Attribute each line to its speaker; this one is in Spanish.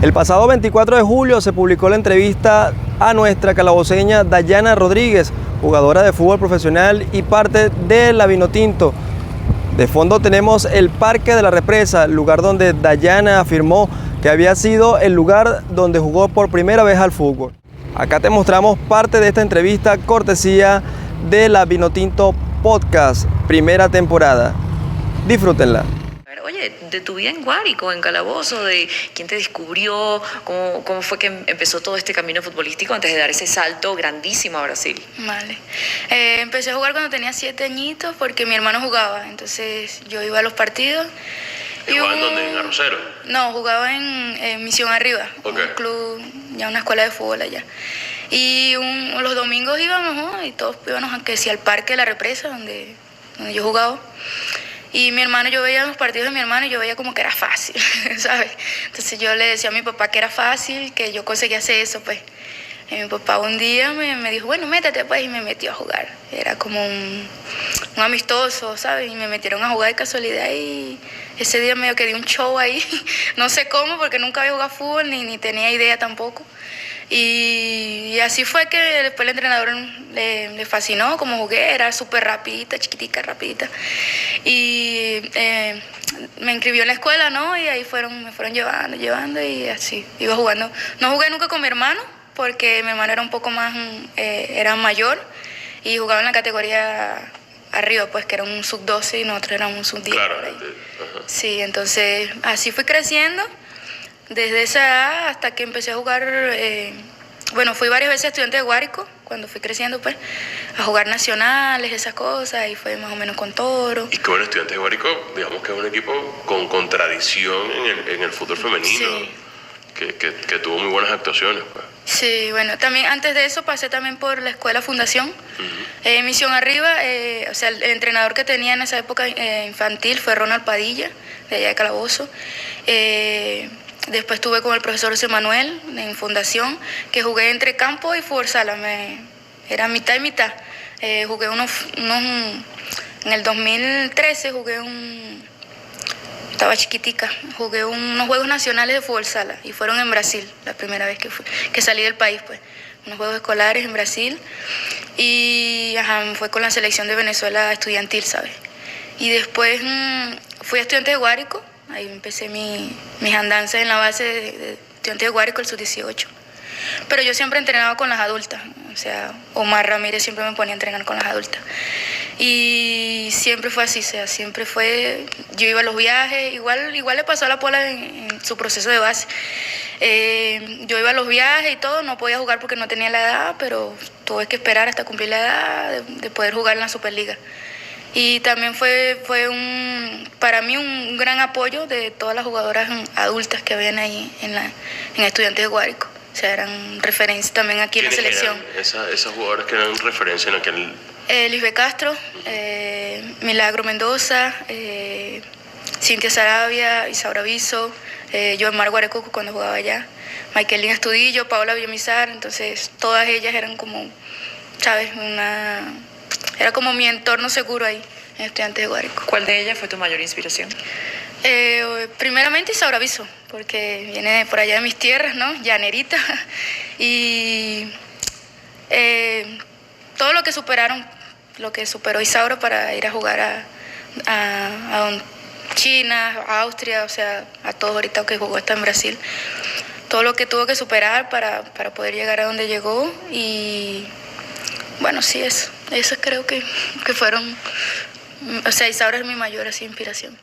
Speaker 1: El pasado 24 de julio se publicó la entrevista a nuestra calaboceña Dayana Rodríguez, jugadora de fútbol profesional y parte de la Vinotinto. De fondo tenemos el Parque de la Represa, lugar donde Dayana afirmó que había sido el lugar donde jugó por primera vez al fútbol. Acá te mostramos parte de esta entrevista cortesía de la Vinotinto Podcast, primera temporada. Disfrútenla.
Speaker 2: Oye, de tu vida en Guárico, en Calabozo, de quién te descubrió, cómo fue que empezó todo este camino futbolístico antes de dar ese salto grandísimo a Brasil.
Speaker 3: Vale. Empecé a jugar cuando tenía 7 añitos porque mi hermano jugaba, entonces yo iba a los partidos.
Speaker 4: ¿Jugaba en dónde? ¿En Arrocero?
Speaker 3: No, jugaba en Misión Arriba,
Speaker 4: Okay.
Speaker 3: Un club, ya una escuela de fútbol allá. Y los domingos íbamos, ¿no? Y todos íbamos al Parque de la Represa, donde yo jugaba. Y mi hermano, yo veía los partidos de mi hermano y yo veía como que era fácil, ¿sabes? Entonces yo le decía a mi papá que era fácil, que yo conseguía hacer eso, pues. Y mi papá un día me dijo, bueno, métete, pues, y me metió a jugar. Era como un amistoso, ¿sabes? Y me metieron a jugar de casualidad y ese día medio que di un show ahí. No sé cómo, porque nunca había jugado fútbol ni tenía idea tampoco. Y así fue que después el entrenador le fascinó como jugué, era súper rapidita, chiquitica, rapidita. Y me inscribió en la escuela, ¿no? Y ahí me fueron llevando y así, iba jugando. No jugué nunca con mi hermano, porque mi hermano era un poco más, era mayor y jugaba en la categoría arriba, pues que era un sub-12 y nosotros éramos un sub-10.
Speaker 4: Claro.
Speaker 3: Sí, entonces así fui creciendo. Desde esa edad hasta que empecé a jugar, fui varias veces estudiante de Guárico, cuando fui creciendo, pues, a jugar nacionales, esas cosas, y fue más o menos con Toro.
Speaker 4: Y que bueno, Estudiantes de Guárico, digamos que es un equipo con tradición en el fútbol femenino,
Speaker 3: Sí.
Speaker 4: que tuvo muy buenas actuaciones, pues.
Speaker 3: Sí, bueno, también antes de eso pasé también por la escuela Fundación, Misión Arriba, el entrenador que tenía en esa época infantil fue Ronald Padilla, de allá de Calabozo. Después estuve con el profesor José Manuel en Fundación, que jugué entre campo y fútbol sala, era mitad y mitad. Jugué en el 2013 estaba chiquitica, jugué unos Juegos Nacionales de fútbol sala y fueron en Brasil, la primera vez que salí del país, pues. Unos Juegos Escolares en Brasil y fue con la selección de Venezuela estudiantil, ¿sabes? Y después fui a Estudiantes de Guárico. Ahí empecé mis andanzas en la base de Estudiantes de Guárico, el sub-18. Pero yo siempre entrenaba con las adultas. O sea, Omar Ramírez siempre me ponía a entrenar con las adultas. Y siempre fue así, o sea, siempre fue... Yo iba a los viajes, igual le pasó a la Pola en su proceso de base. Yo iba a los viajes y todo, no podía jugar porque no tenía la edad, pero tuve que esperar hasta cumplir la edad de poder jugar en la Superliga. Y también fue para mí un gran apoyo de todas las jugadoras adultas que habían ahí en Estudiantes de Guárico. O sea, eran referencias también aquí en la selección.
Speaker 4: Esas jugadoras que eran referencia en aquel...
Speaker 3: Lisbeth Castro, Milagro Mendoza, Cintia Sarabia, Isaura Viso, Joemar Guarecuco cuando jugaba allá, Michaelina Estudillo, Paola Villamizar. Entonces todas ellas eran como, ¿sabes? Era como mi entorno seguro ahí, en Estudiantes de Guárico.
Speaker 2: ¿Cuál de ellas fue tu mayor inspiración?
Speaker 3: Primeramente Isaura Viso, porque viene por allá de mis tierras, ¿no? Llanerita. Y todo lo que superó Isaura para ir a jugar a China, a Austria, o sea, a todos ahorita que jugó hasta en Brasil. Todo lo que tuvo que superar para poder llegar a donde llegó y... Bueno, sí, eso creo que fueron, o sea, Isaura es mi mayor así inspiración.